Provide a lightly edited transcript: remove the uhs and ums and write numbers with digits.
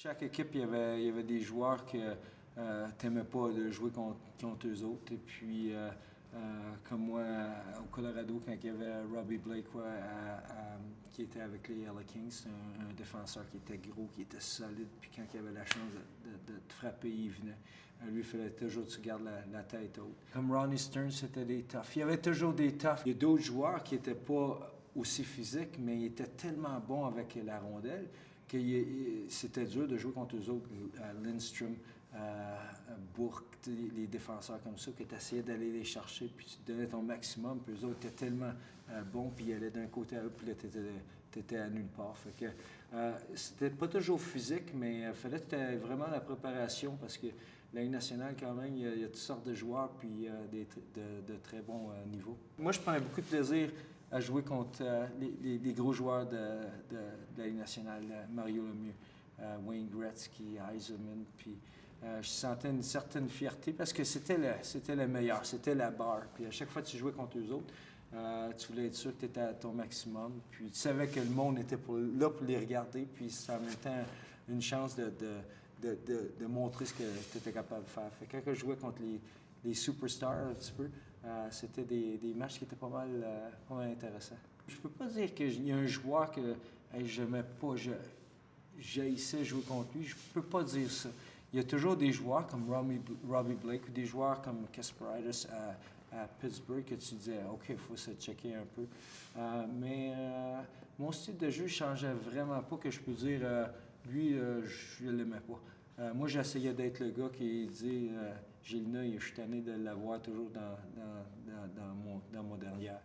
Chaque équipe, il y avait des joueurs que tu n'aimais pas de jouer contre eux autres. Et puis, comme moi, au Colorado, quand il y avait Robbie Blake qui était avec les LA Kings, c'est un défenseur qui était gros, qui était solide. Puis quand il avait la chance de te frapper, il venait. Lui, il fallait toujours que tu gardes la tête haute. Comme Ronnie Stern, c'était des toughs. Il y avait toujours des toughs. Il y a d'autres joueurs qui n'étaient pas aussi physiques, mais ils étaient tellement bons avec la rondelle que c'était dur de jouer contre eux autres. Lindstrom, Bourque, les défenseurs comme ça, que tu essayais d'aller les chercher, puis tu te donnais ton maximum, puis eux autres étaient tellement bons, puis ils allaient d'un côté à l'autre, puis là, tu étais à nulle part. Fait que c'était pas toujours physique, mais il fallait que tu aies vraiment la préparation, parce que la Ligue nationale, quand même, il y a toutes sortes de joueurs, puis de très bons niveaux. Moi, je prends beaucoup de plaisir à jouer contre les gros joueurs de la Ligue nationale, Mario Lemieux, Wayne Gretzky, Yzerman, puis je sentais une certaine fierté parce que c'était le meilleur, c'était la barre. Puis à chaque fois que tu jouais contre eux autres, tu voulais être sûr que tu étais à ton maximum. Puis tu savais que le monde était là pour les regarder, puis ça me mettait une chance de montrer ce que tu étais capable de faire. Fait que quand je jouais contre les superstars un petit peu, c'était des matchs qui étaient pas mal intéressants. Je peux pas dire qu'il y a un joueur que j'aimais pas, j'haïssais jouer contre lui. Je peux pas dire ça. Il y a toujours des joueurs comme Robbie Blake ou des joueurs comme Kasparaitis à Pittsburgh que tu disais, OK, il faut se checker un peu. Mais mon style de jeu ne changeait vraiment pas que je peux dire, lui, je ne l'aimais pas. Moi, j'essayais d'être le gars qui dit, Gilna, je suis tanné de l'avoir toujours dans mon derrière.